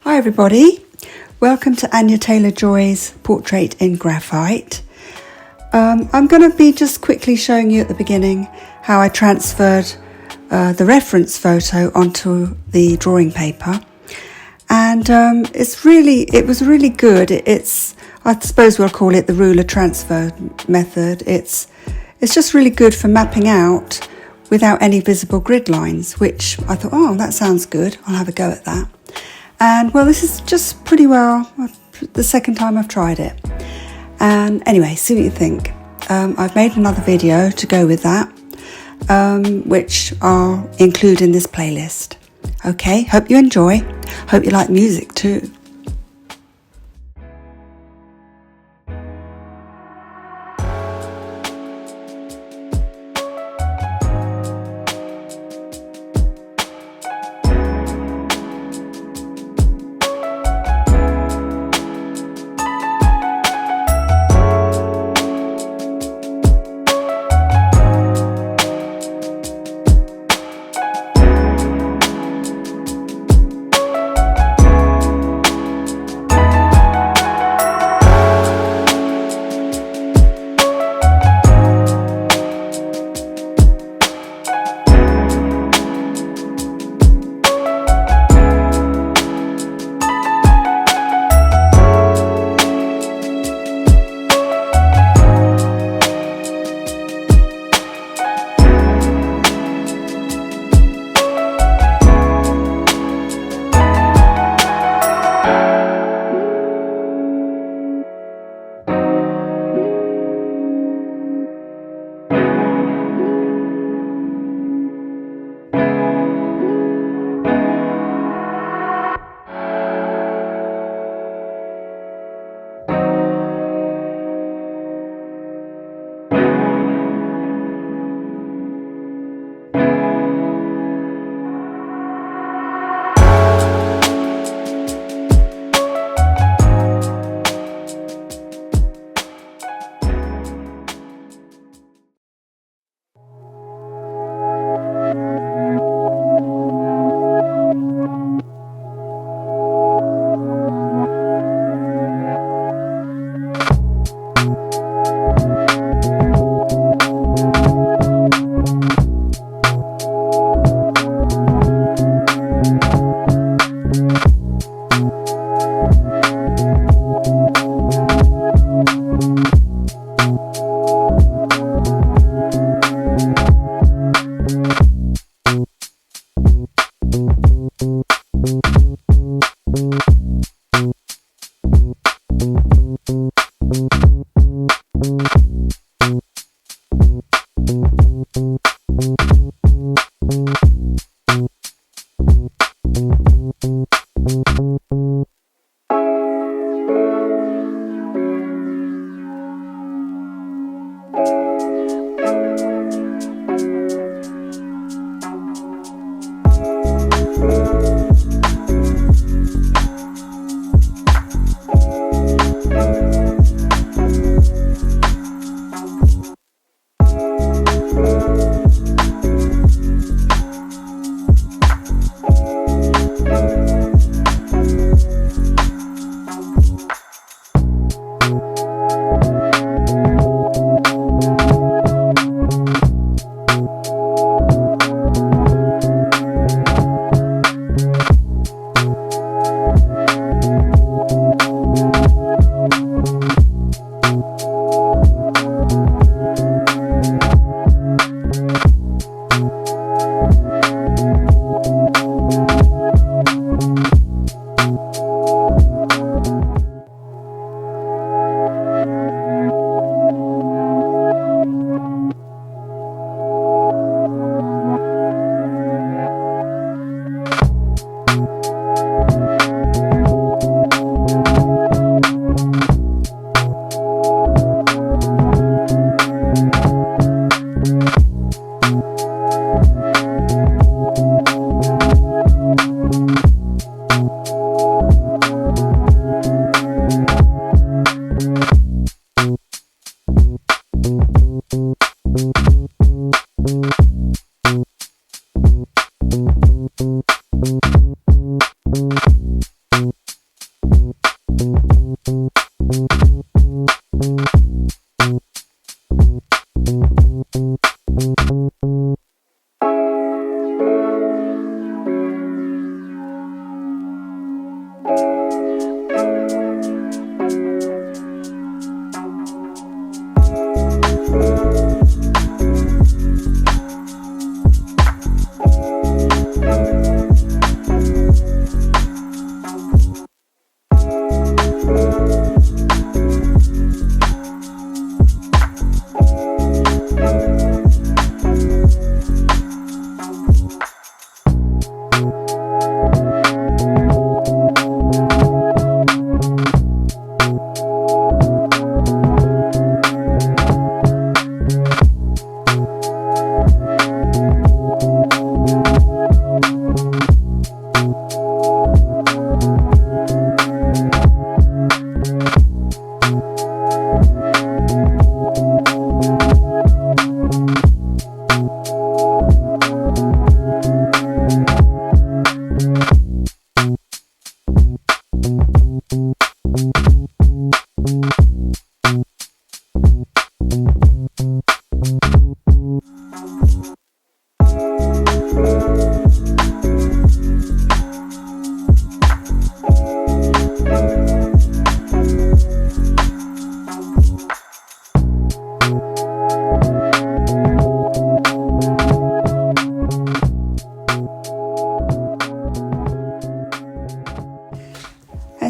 Hi everybody, welcome to Anya Taylor-Joy's Portrait in Graphite. I'm going to be just quickly showing you at the beginning how I transferred the reference photo onto the drawing paper, and it was really good. I suppose we'll call it the ruler transfer method. It's just really good for mapping out without any visible grid lines, which I thought, oh, that sounds good, I'll have a go at that. And well, this is just pretty well the second time I've tried it. And anyway, see what you think. I've made another video to go with that, which I'll include in this playlist. Okay, hope you enjoy. Hope you like music too.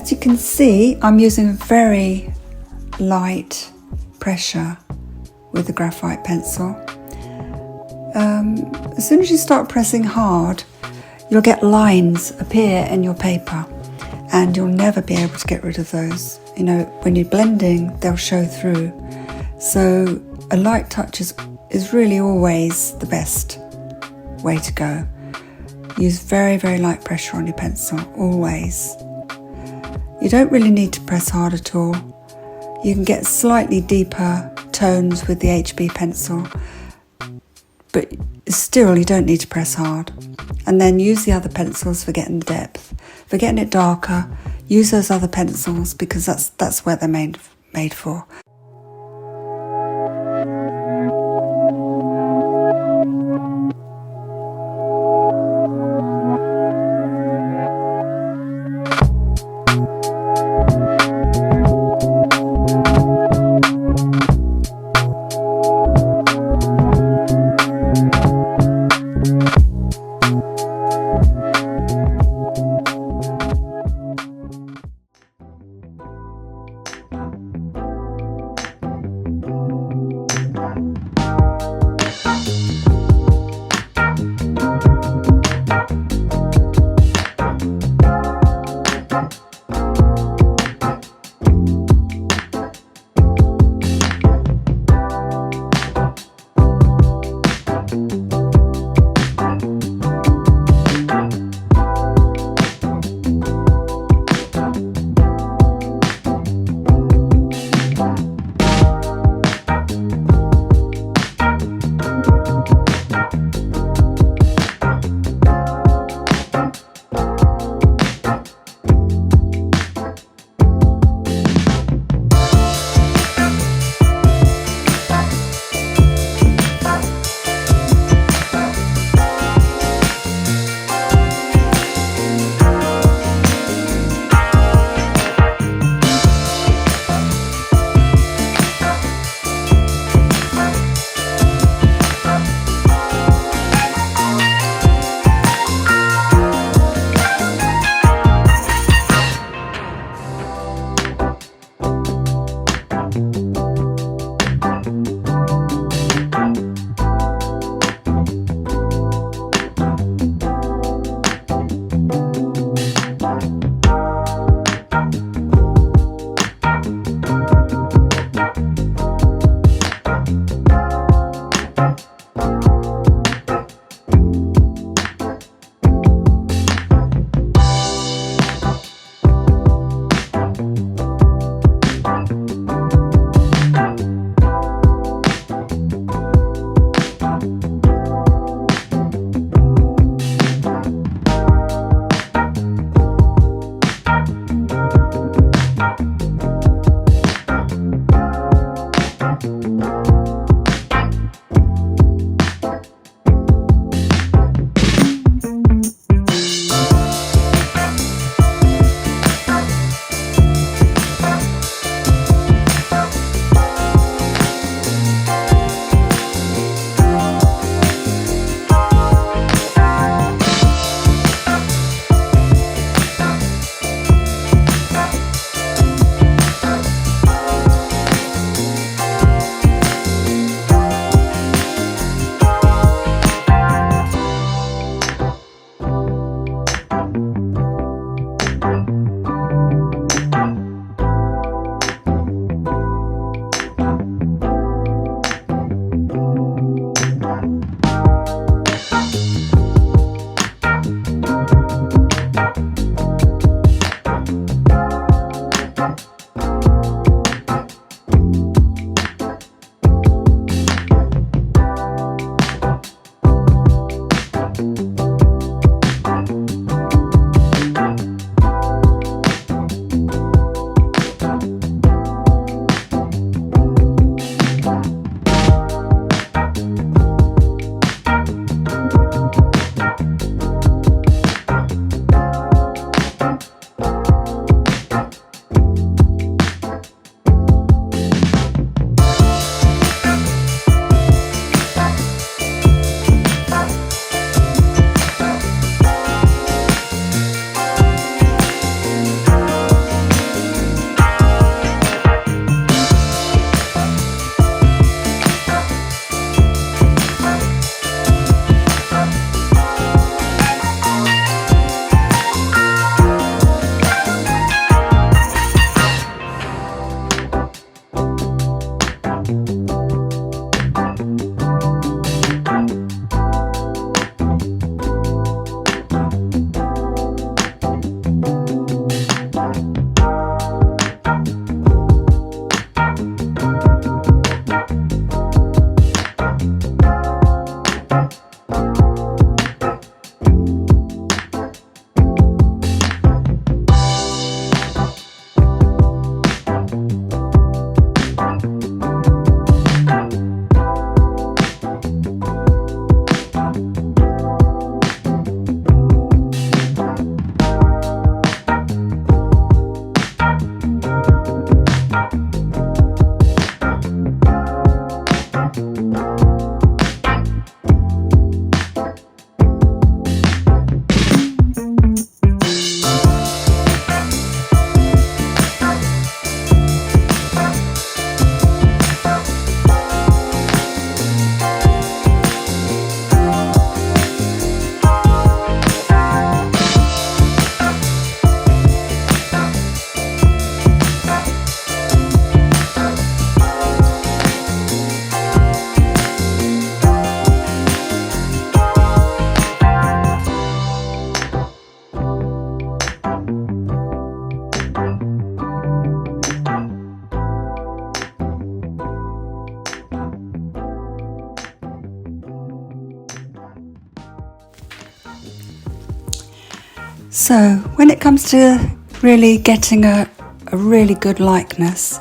As you can see, I'm using very light pressure with the graphite pencil. As soon as you start pressing hard, you'll get lines appear in your paper and you'll never be able to get rid of those. You know, when you're blending, they'll show through. So a light touch is really always the best way to go. Use very, very light pressure on your pencil, always. You don't really need to press hard at all. You can get slightly deeper tones with the HB pencil, but still you don't need to press hard. And then use the other pencils for getting the depth. For getting it darker, use those other pencils because that's what they're made for. So when it comes to really getting a really good likeness,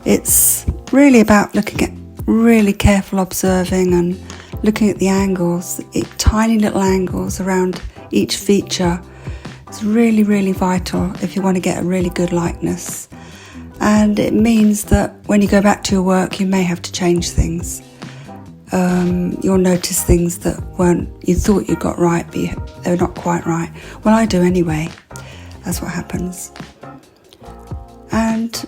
it's really about looking at really careful observing and looking at the angles, tiny little angles around each feature. It's really, really vital if you want to get a really good likeness. And it means that when you go back to your work, you may have to change things. You'll notice things that you thought you got right, but they're not quite right. Well, I do anyway. That's what happens. And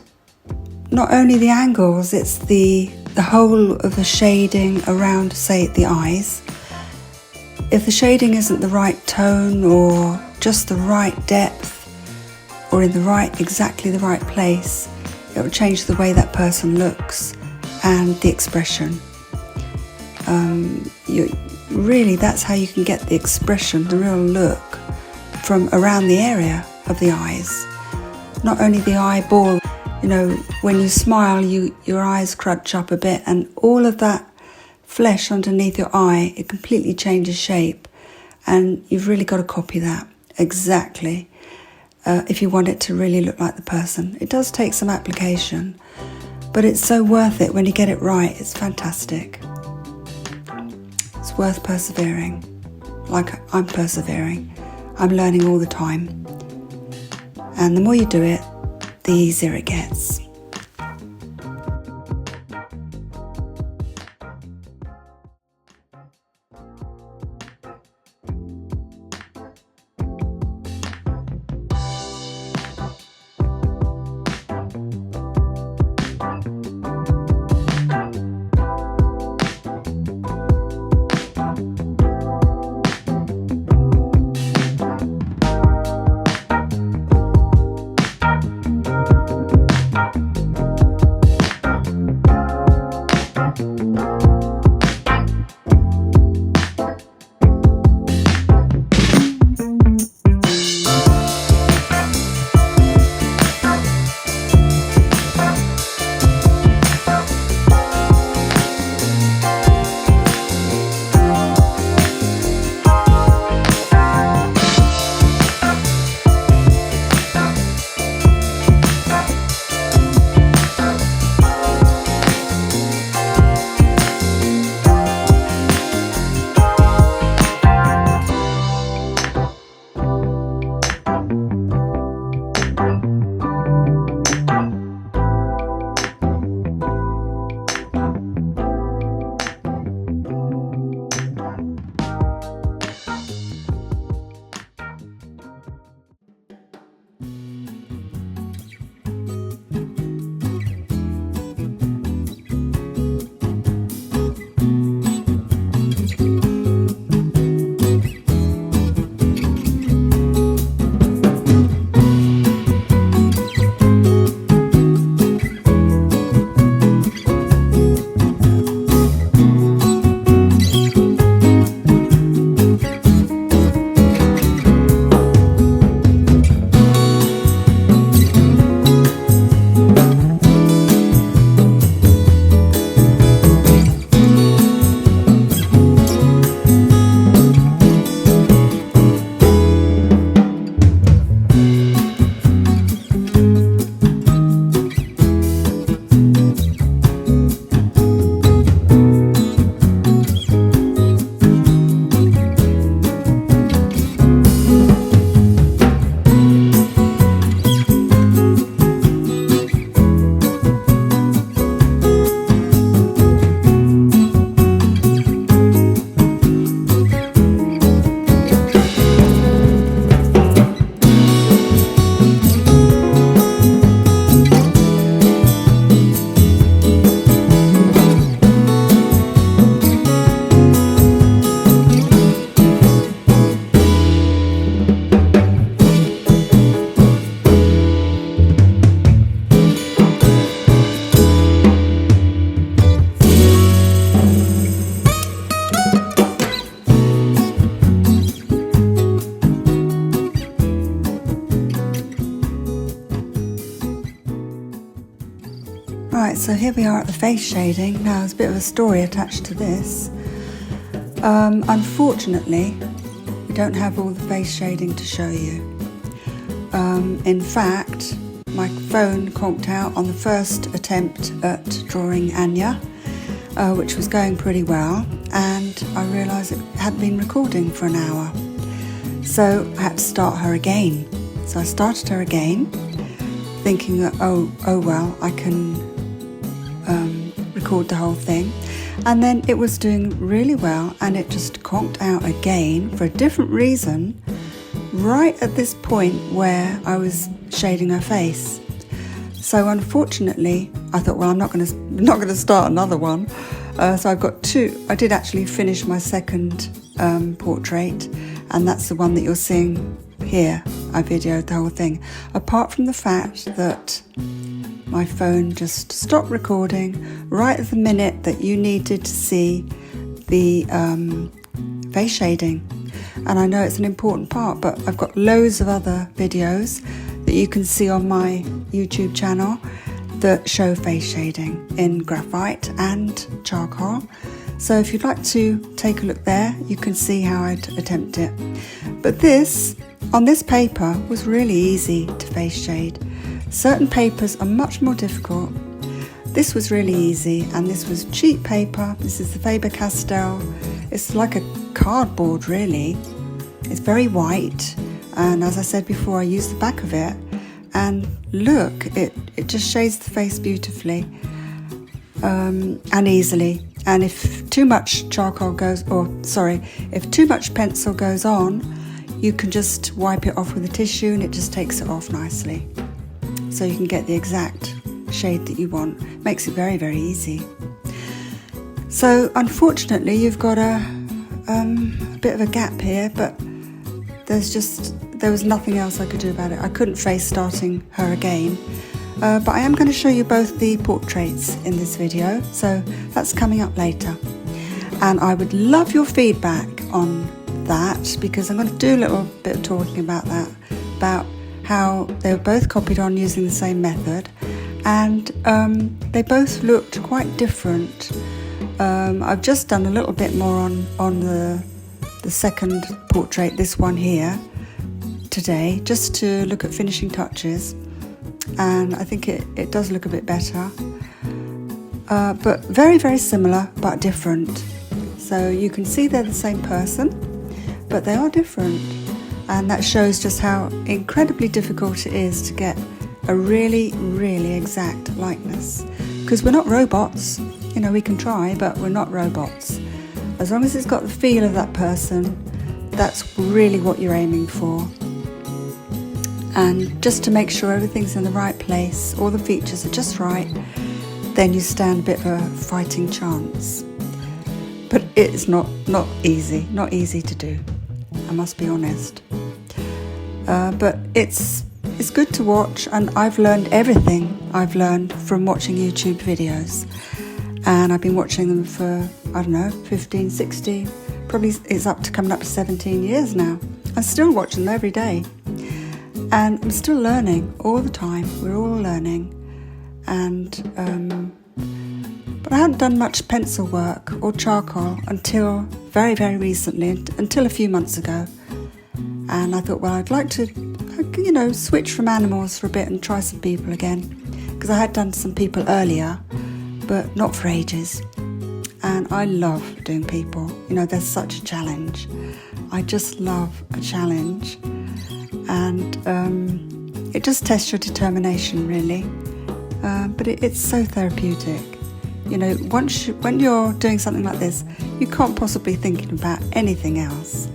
not only the angles, it's the whole of the shading around, say, the eyes. If the shading isn't the right tone or just the right depth or in exactly the right place, it will change the way that person looks and the expression. That's how you can get the expression, the real look from around the area of the eyes. Not only the eyeball, when you smile, your eyes crunch up a bit, and all of that flesh underneath your eye, it completely changes shape, and you've really got to copy that exactly if you want it to really look like the person. It does take some application, but it's so worth it when you get it right. It's fantastic. It's worth persevering, like I'm persevering. I'm learning all the time. And the more you do it, the easier it gets. Right, so here we are at the face shading. Now there's a bit of a story attached to this. Unfortunately, we don't have all the face shading to show you. In fact, my phone conked out on the first attempt at drawing Anya, which was going pretty well, and I realised it hadn't been recording for an hour. So I had to start her again. So I started her again, thinking that, oh well, I can record the whole thing. And then it was doing really well, and it just conked out again for a different reason, right at this point where I was shading her face. So unfortunately, I thought, well, I'm not going to start another one. So I've got two. I did actually finish my second portrait, and that's the one that you're seeing here. I videoed the whole thing. Apart from the fact that my phone just stopped recording right at the minute that you needed to see the face shading. And I know it's an important part, but I've got loads of other videos that you can see on my YouTube channel that show face shading in graphite and charcoal. So if you'd like to take a look there, you can see how I'd attempt it. But this, on this paper, was really easy to face shade. Certain papers are much more difficult. This was really easy, and this was cheap paper. This is the Faber-Castell. It's like a cardboard, really. It's very white, and as I said before, I used the back of it, and look, it just shades the face beautifully and easily. And if too much charcoal goes, if too much pencil goes on, you can just wipe it off with a tissue and it just takes it off nicely. So you can get the exact shade that you want. Makes it very, very easy. So unfortunately, you've got a bit of a gap here, but there was nothing else I could do about it. I couldn't face starting her again. But I am going to show you both the portraits in this video, so that's coming up later. And I would love your feedback on that, because I'm going to do a little bit of talking about that, about how they were both copied on using the same method, and they both looked quite different. I've just done a little bit more on the second portrait, this one here, today, just to look at finishing touches, and I think it does look a bit better, but very, very similar but different. So you can see they're the same person, but they are different, and that shows just how incredibly difficult it is to get a really, really exact likeness, because we're not robots. You know, we can try, but we're not robots. As long as it's got the feel of that person, that's really what you're aiming for. And just to make sure everything's in the right place, all the features are just right, then you stand a bit of a fighting chance. But it's not easy to do, I must be honest. But it's good to watch, and I've learned everything I've learned from watching YouTube videos. And I've been watching them for, I don't know, 15, 16, probably it's coming up to 17 years now. I still watch them every day. And I'm still learning all the time. We're all learning. And but I hadn't done much pencil work or charcoal until very, very recently, until a few months ago. And I thought, well, I'd like to, you know, switch from animals for a bit and try some people again, because I had done some people earlier, but not for ages. And I love doing people. You know, there's such a challenge. I just love a challenge. And it just tests your determination, really. But it's so therapeutic. You know, when you're doing something like this, you can't possibly think about anything else.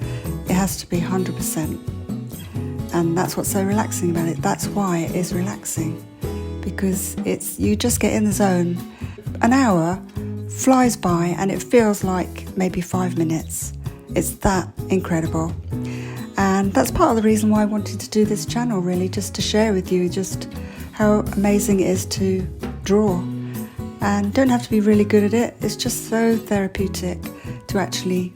It has to be 100%. And that's what's so relaxing about it. That's why it is relaxing, because you just get in the zone. An hour flies by and it feels like maybe 5 minutes. It's that incredible. And that's part of the reason why I wanted to do this channel, really, just to share with you just how amazing it is to draw. And you don't have to be really good at it. It's just so therapeutic to actually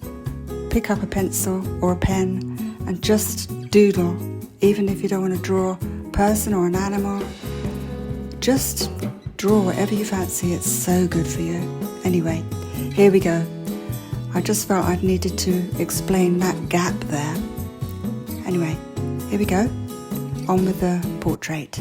pick up a pencil or a pen and just doodle, even if you don't want to draw a person or an animal. just draw whatever you fancy. It's so good for you. Anyway, here we go. I just felt I needed to explain that gap there. Anyway, here we go. On with the portrait.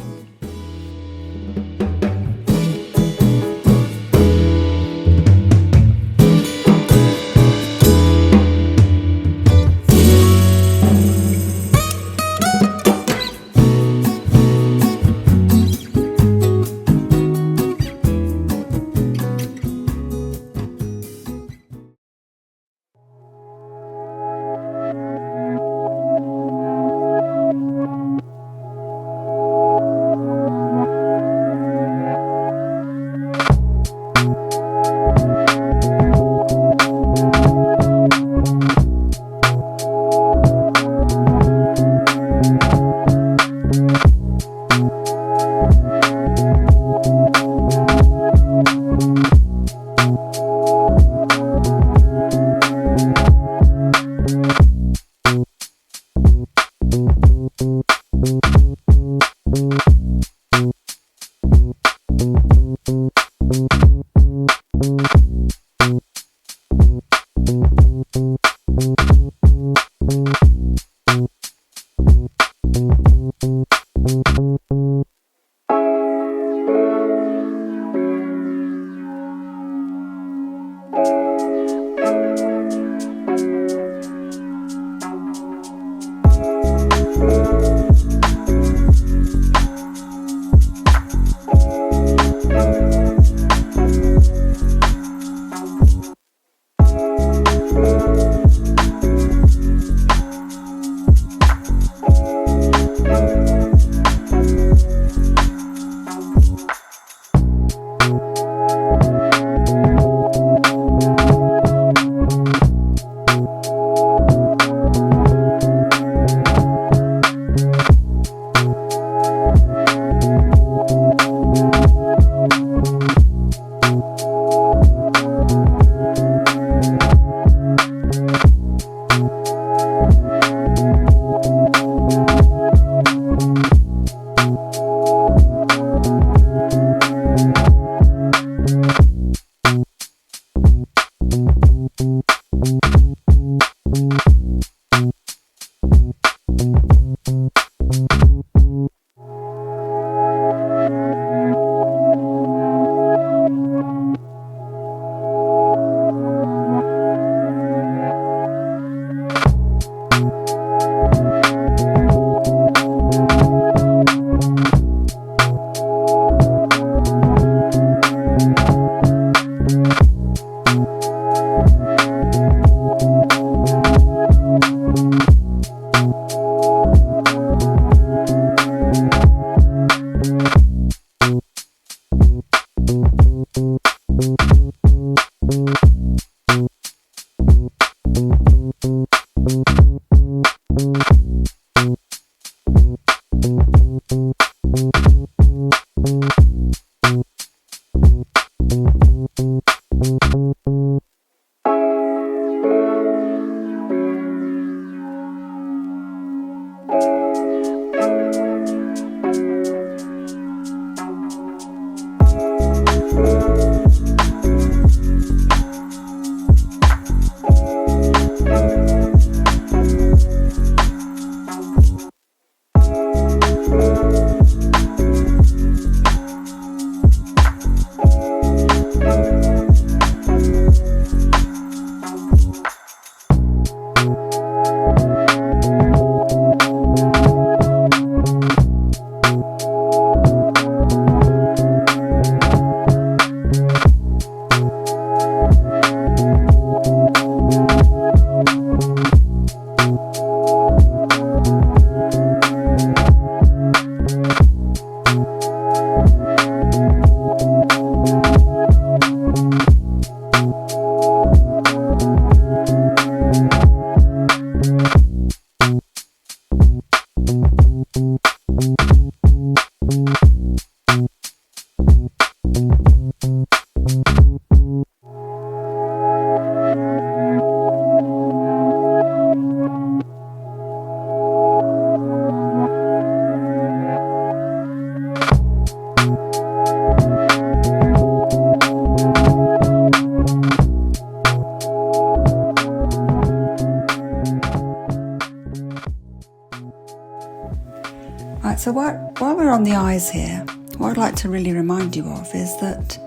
So while we're on the eyes here, what I'd like to really remind you of is that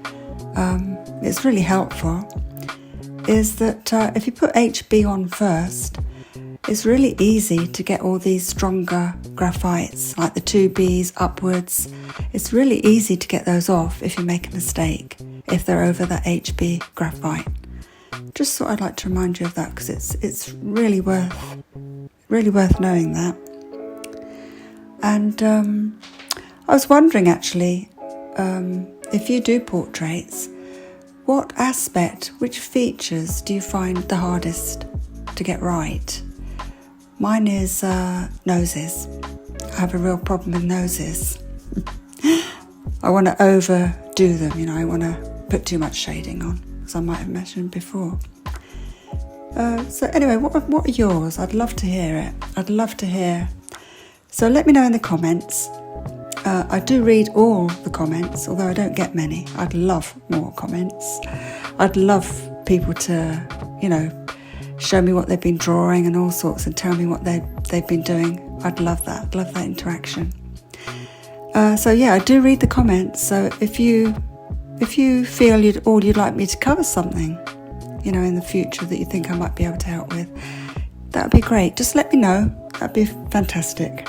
it's really helpful, is that if you put HB on first, it's really easy to get all these stronger graphites, like the 2Bs upwards. It's really easy to get those off if you make a mistake, if they're over that HB graphite. Just thought I'd like to remind you of that, because it's really worth knowing that. And I was wondering actually, if you do portraits, what aspect, which features do you find the hardest to get right? Mine is noses. I have a real problem with noses. I want to overdo them, I want to put too much shading on, as I might have mentioned before. So anyway, what are yours? I'd love to hear it. I'd love to hear. So let me know in the comments. I do read all the comments, although I don't get many. I'd love more comments. I'd love people to, show me what they've been drawing and all sorts, and tell me what they've been doing. I'd love that. I'd love that interaction. So yeah, I do read the comments. So if you feel you'd like me to cover something, in the future that you think I might be able to help with, that would be great. Just let me know. That'd be fantastic.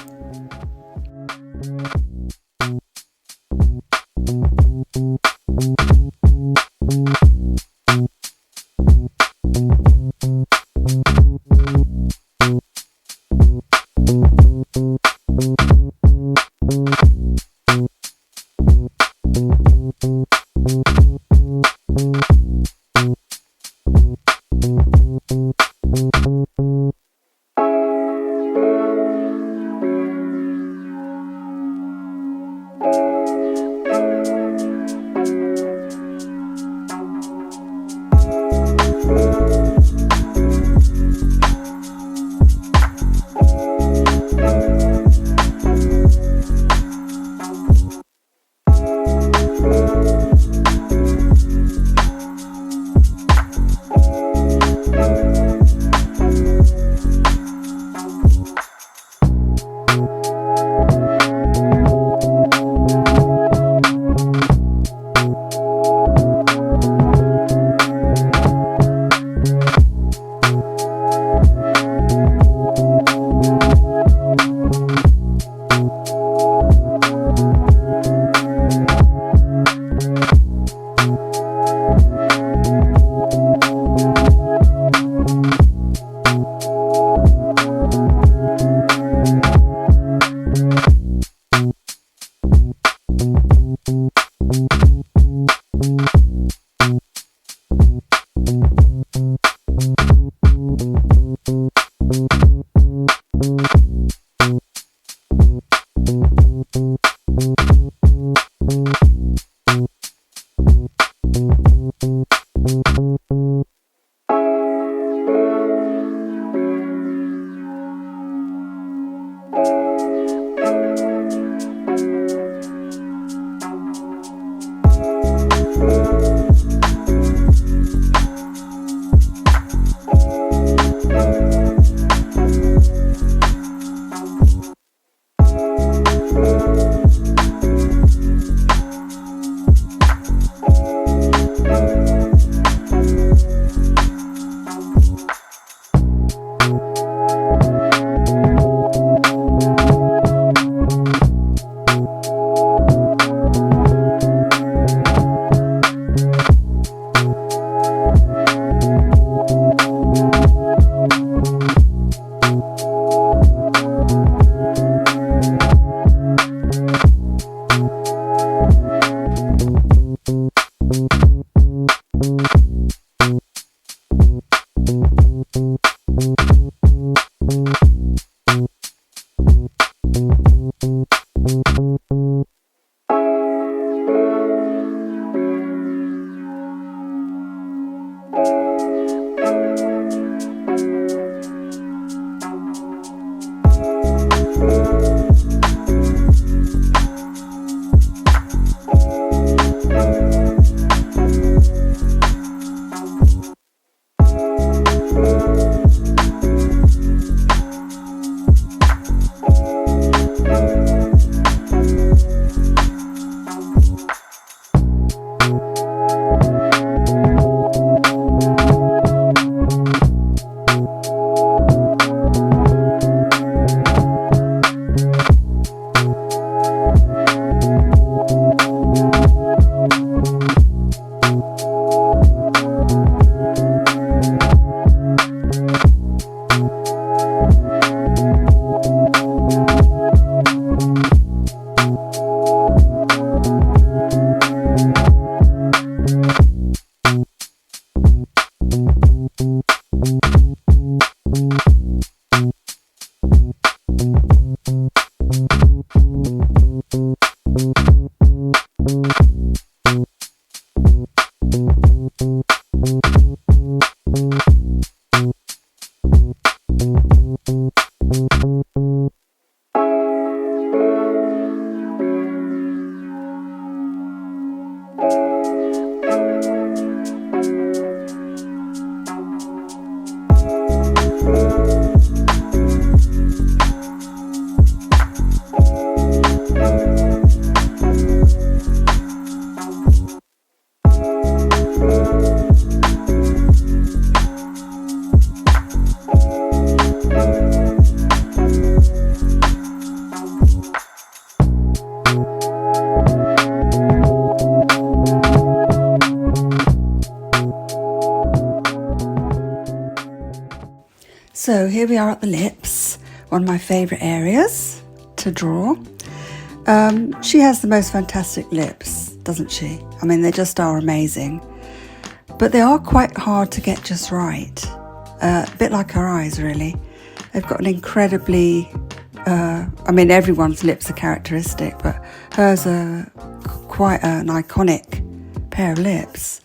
So here we are at the lips, one of my favourite areas to draw. She has the most fantastic lips, doesn't she? I mean, they just are amazing. But they are quite hard to get just right. A bit like her eyes, really. They've got an incredibly... I mean, everyone's lips are characteristic, but hers are quite an iconic pair of lips.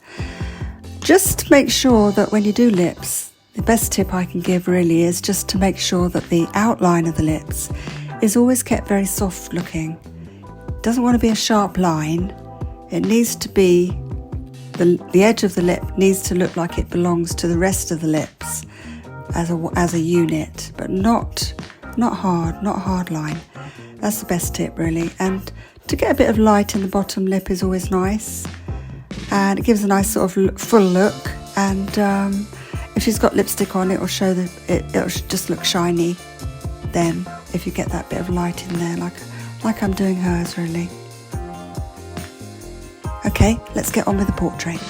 Just make sure that when you do lips, the best tip I can give really is just to make sure that the outline of the lips is always kept very soft looking. It doesn't want to be a sharp line. It needs to be, the edge of the lip needs to look like it belongs to the rest of the lips as a unit, but not hard, not a hard line. That's the best tip really. And to get a bit of light in the bottom lip is always nice, and it gives a nice sort of full look. And if she's got lipstick on, it'll show that it'll just look shiny then, if you get that bit of light in there, like I'm doing hers really. Okay, let's get on with the portrait.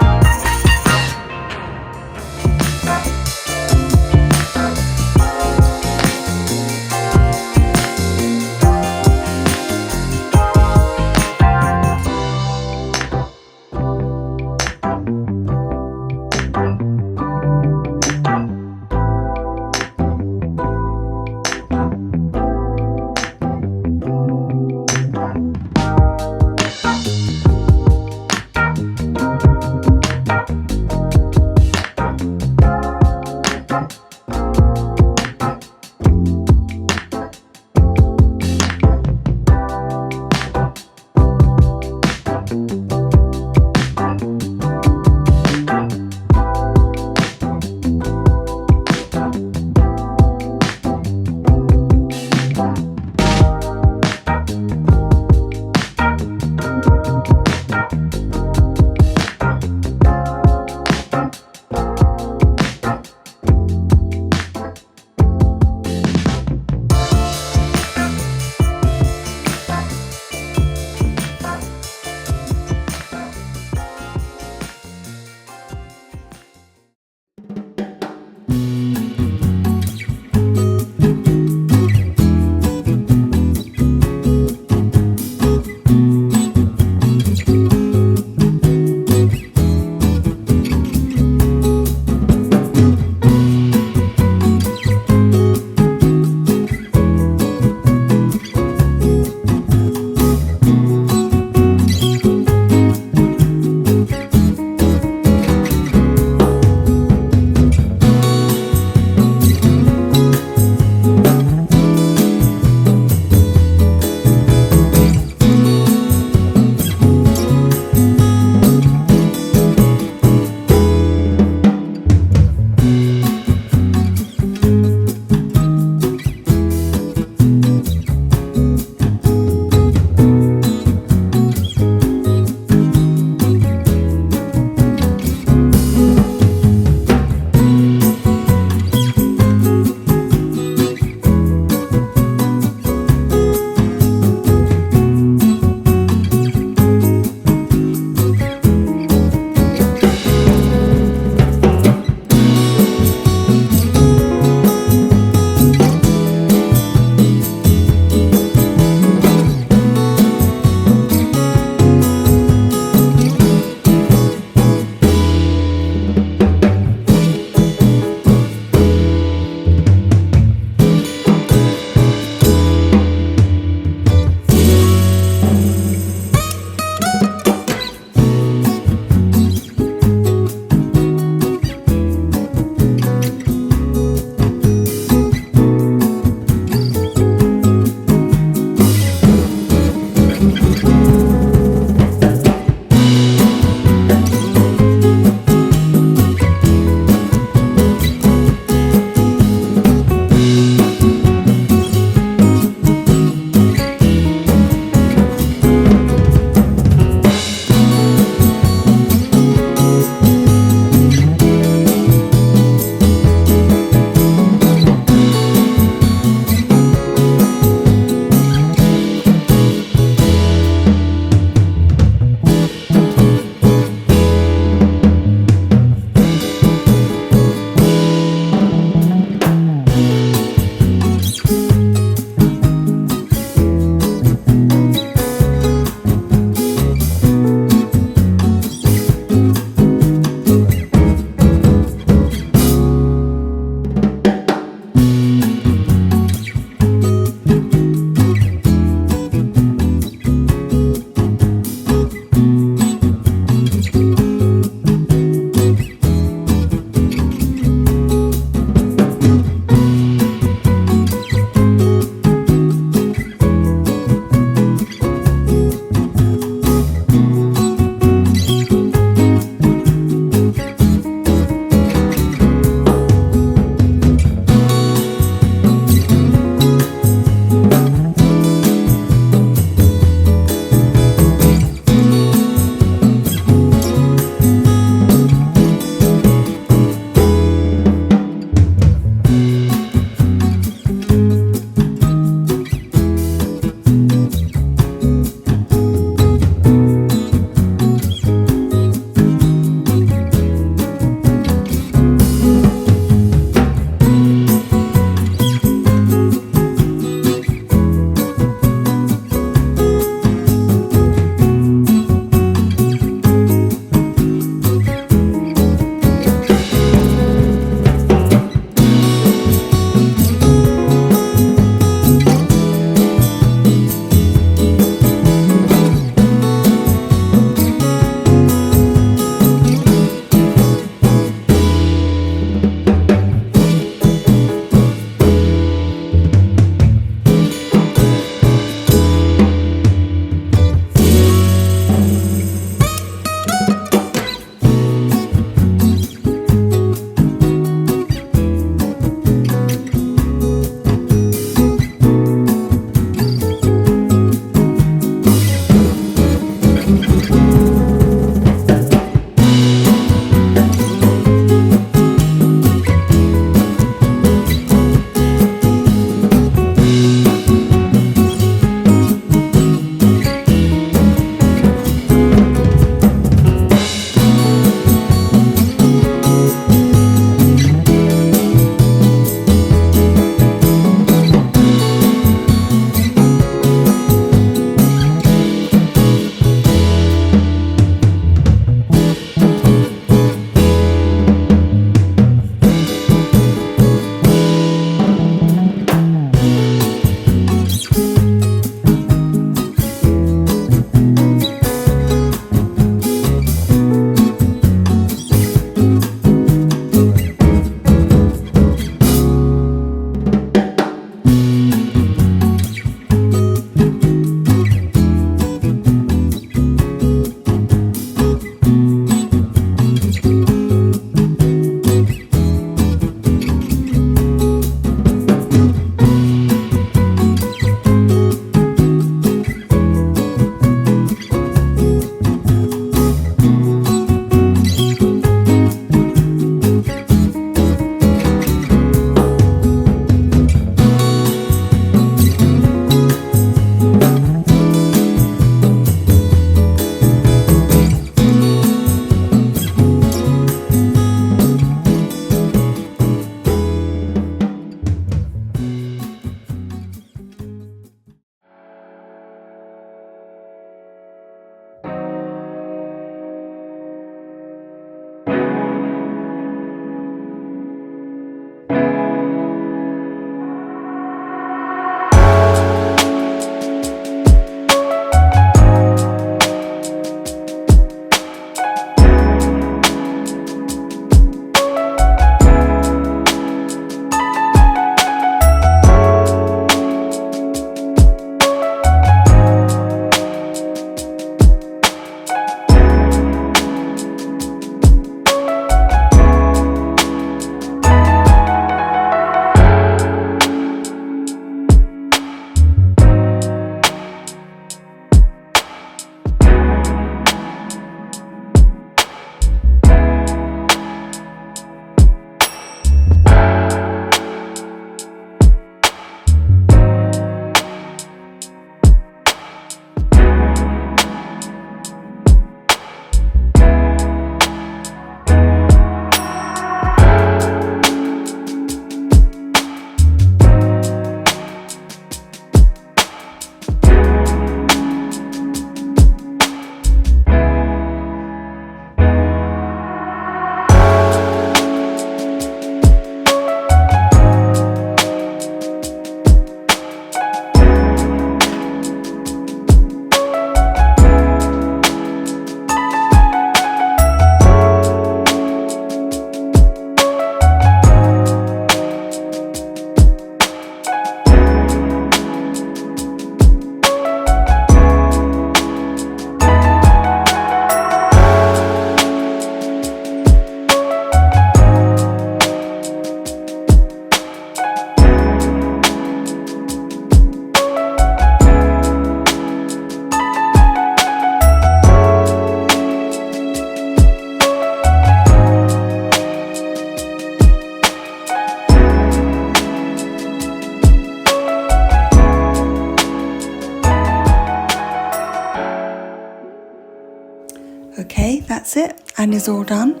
that's it. Anya's all done.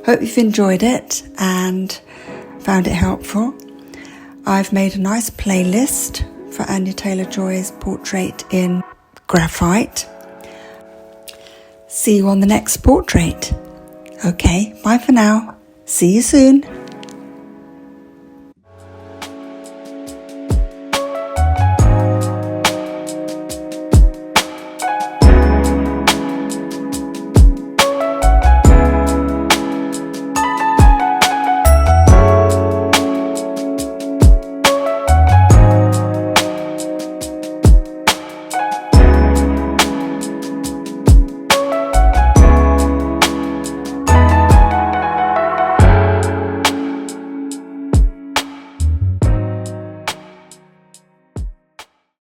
Hope you've enjoyed it and found it helpful. I've made a nice playlist for Anya Taylor-Joy's portrait in graphite. See you on the next portrait. Okay, bye for now. See you soon.